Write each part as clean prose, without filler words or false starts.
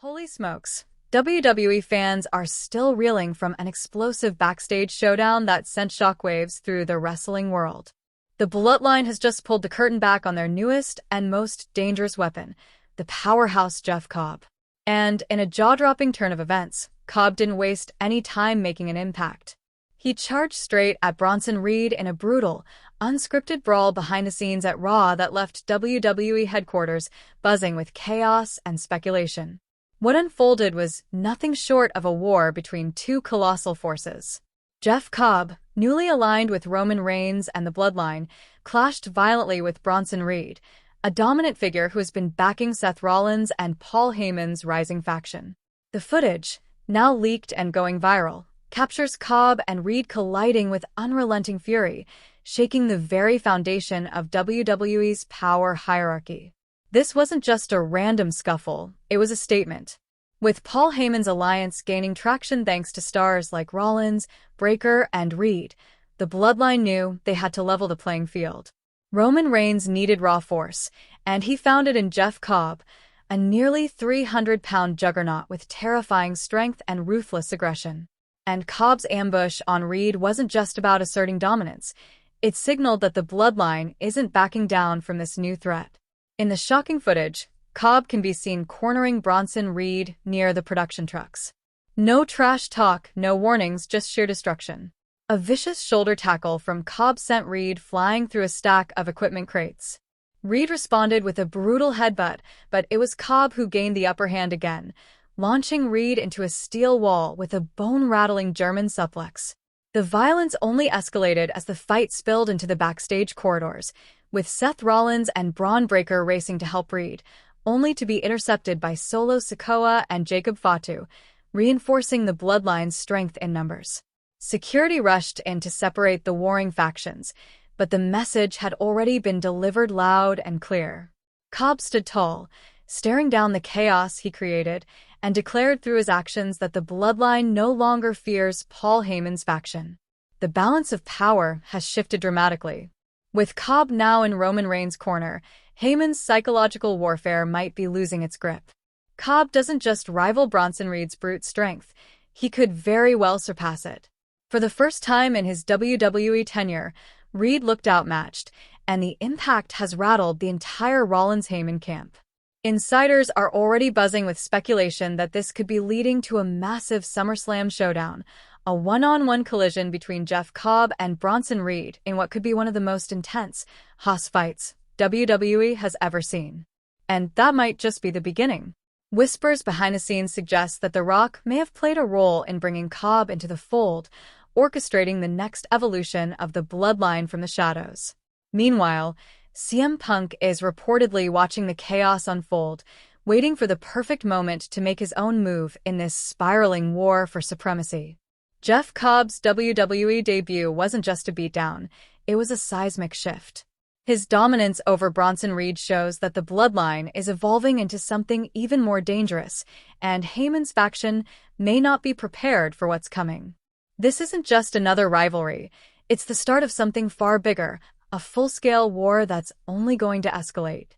Holy smokes. WWE fans are still reeling from an explosive backstage showdown that sent shockwaves through the wrestling world. The Bloodline has just pulled the curtain back on their newest and most dangerous weapon, the powerhouse Jeff Cobb. And in a jaw-dropping turn of events, Cobb didn't waste any time making an impact. He charged straight at Bronson Reed in a brutal, unscripted brawl behind the scenes at Raw that left WWE headquarters buzzing with chaos and speculation. What unfolded was nothing short of a war between two colossal forces. Jeff Cobb, newly aligned with Roman Reigns and the Bloodline, clashed violently with Bronson Reed, a dominant figure who has been backing Seth Rollins and Paul Heyman's rising faction. The footage, now leaked and going viral, captures Cobb and Reed colliding with unrelenting fury, shaking the very foundation of WWE's power hierarchy. This wasn't just a random scuffle, it was a statement. With Paul Heyman's alliance gaining traction thanks to stars like Rollins, Breakker, and Reed, the Bloodline knew they had to level the playing field. Roman Reigns needed raw force, and he found it in Jeff Cobb, a nearly 300-pound juggernaut with terrifying strength and ruthless aggression. And Cobb's ambush on Reed wasn't just about asserting dominance. It signaled that the Bloodline isn't backing down from this new threat. In the shocking footage, Cobb can be seen cornering Bronson Reed near the production trucks. No trash talk, no warnings, just sheer destruction. A vicious shoulder tackle from Cobb sent Reed flying through a stack of equipment crates. Reed responded with a brutal headbutt, but it was Cobb who gained the upper hand again, launching Reed into a steel wall with a bone-rattling German suplex. The violence only escalated as the fight spilled into the backstage corridors, with Seth Rollins and Braun Breakker racing to help Reed, only to be intercepted by Solo Sikoa and Jacob Fatu, reinforcing the Bloodline's strength in numbers. Security rushed in to separate the warring factions, but the message had already been delivered loud and clear. Cobb stood tall, staring down the chaos he created, and declared through his actions that the Bloodline no longer fears Paul Heyman's faction. The balance of power has shifted dramatically. With Cobb now in Roman Reigns' corner, Heyman's psychological warfare might be losing its grip. Cobb doesn't just rival Bronson Reed's brute strength, he could very well surpass it. For the first time in his WWE tenure, Reed looked outmatched, and the impact has rattled the entire Rollins-Heyman camp. Insiders are already buzzing with speculation that this could be leading to a massive SummerSlam showdown, a one-on-one collision between Jeff Cobb and Bronson Reed in what could be one of the most intense, hoss fights WWE has ever seen. And that might just be the beginning. Whispers behind the scenes suggest that The Rock may have played a role in bringing Cobb into the fold, orchestrating the next evolution of the Bloodline from the shadows. Meanwhile, CM Punk is reportedly watching the chaos unfold, waiting for the perfect moment to make his own move in this spiraling war for supremacy. Jeff Cobb's WWE debut wasn't just a beatdown, it was a seismic shift. His dominance over Bronson Reed shows that the Bloodline is evolving into something even more dangerous, and Heyman's faction may not be prepared for what's coming. This isn't just another rivalry, it's the start of something far bigger, a full-scale war that's only going to escalate.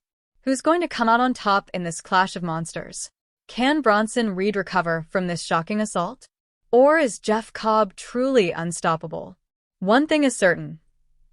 Who's going to come out on top in this clash of monsters? Can Bronson Reed recover from this shocking assault? Or is Jeff Cobb truly unstoppable? One thing is certain,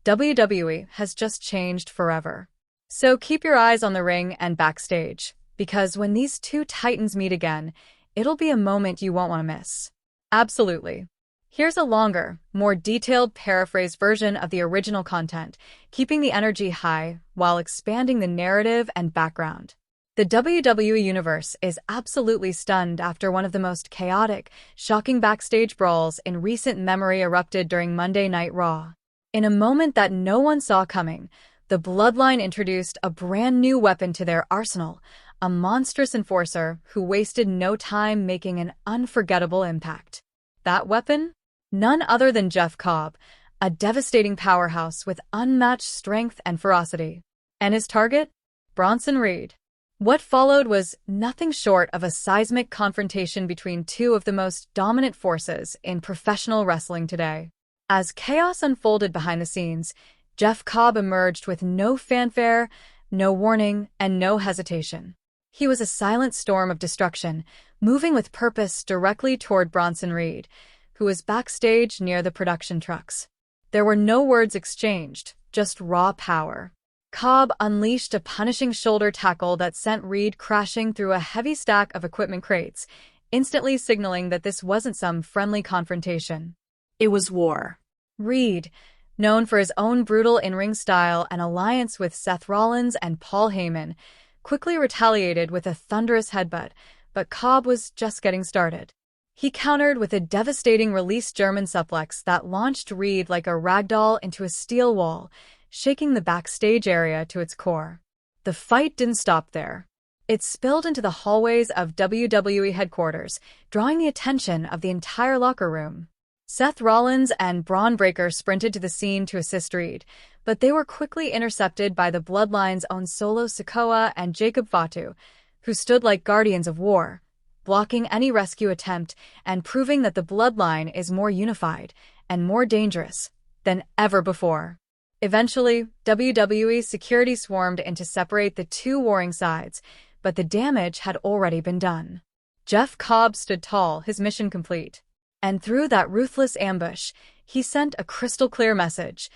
WWE has just changed forever. So keep your eyes on the ring and backstage, because when these two titans meet again, it'll be a moment you won't want to miss. Absolutely. Here's a longer, more detailed paraphrased version of the original content, keeping the energy high while expanding the narrative and background. The WWE Universe is absolutely stunned after one of the most chaotic, shocking backstage brawls in recent memory erupted during Monday Night Raw. In a moment that no one saw coming, the Bloodline introduced a brand new weapon to their arsenal, a monstrous enforcer who wasted no time making an unforgettable impact. That weapon? None other than Jeff Cobb, a devastating powerhouse with unmatched strength and ferocity. And his target? Bronson Reed. What followed was nothing short of a seismic confrontation between two of the most dominant forces in professional wrestling today. As chaos unfolded behind the scenes, Jeff Cobb emerged with no fanfare, no warning, and no hesitation. He was a silent storm of destruction, moving with purpose directly toward Bronson Reed, who was backstage near the production trucks. There were no words exchanged, just raw power. Cobb unleashed a punishing shoulder tackle that sent Reed crashing through a heavy stack of equipment crates, instantly signaling that this wasn't some friendly confrontation. It was war. Reed, known for his own brutal in-ring style and alliance with Seth Rollins and Paul Heyman, quickly retaliated with a thunderous headbutt, but Cobb was just getting started. He countered with a devastating release German suplex that launched Reed like a ragdoll into a steel wall, shaking the backstage area to its core. The fight didn't stop there. It spilled into the hallways of WWE headquarters, drawing the attention of the entire locker room. Seth Rollins and Braun Breaker sprinted to the scene to assist Reed, but they were quickly intercepted by the Bloodline's own Solo Sikoa and Jacob Fatu, who stood like guardians of war, blocking any rescue attempt and proving that the Bloodline is more unified and more dangerous than ever before. Eventually, WWE security swarmed in to separate the two warring sides, but the damage had already been done. Jeff Cobb stood tall, his mission complete. And through that ruthless ambush, he sent a crystal-clear message.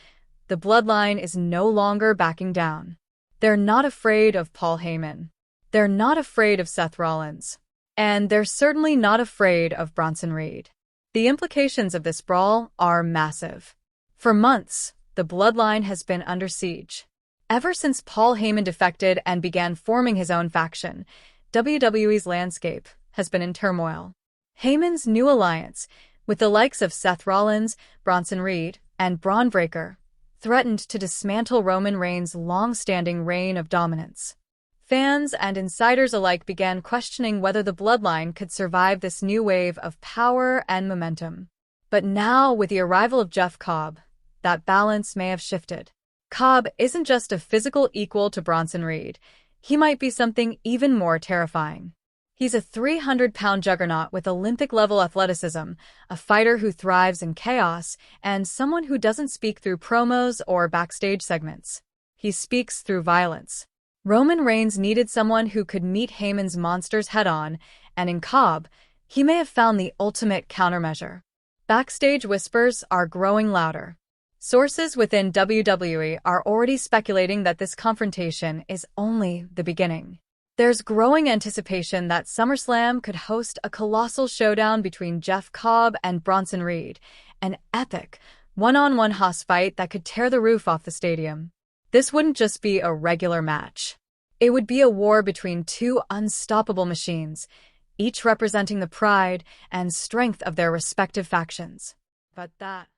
The Bloodline is no longer backing down. They're not afraid of Paul Heyman. They're not afraid of Seth Rollins. And they're certainly not afraid of Bronson Reed. The implications of this brawl are massive. For months, the Bloodline has been under siege. Ever since Paul Heyman defected and began forming his own faction, WWE's landscape has been in turmoil. Heyman's new alliance, with the likes of Seth Rollins, Bronson Reed, and Braun Breaker, threatened to dismantle Roman Reigns' long-standing reign of dominance. Fans and insiders alike began questioning whether the Bloodline could survive this new wave of power and momentum. But now, with the arrival of Jeff Cobb, that balance may have shifted. Cobb isn't just a physical equal to Bronson Reed. He might be something even more terrifying. He's a 300-pound juggernaut with Olympic-level athleticism, a fighter who thrives in chaos, and someone who doesn't speak through promos or backstage segments. He speaks through violence. Roman Reigns needed someone who could meet Heyman's monsters head-on, and in Cobb, he may have found the ultimate countermeasure. Backstage whispers are growing louder. Sources within WWE are already speculating that this confrontation is only the beginning. There's growing anticipation that SummerSlam could host a colossal showdown between Jeff Cobb and Bronson Reed, an epic, one-on-one hoss fight that could tear the roof off the stadium. This wouldn't just be a regular match. It would be a war between two unstoppable machines, each representing the pride and strength of their respective factions. But that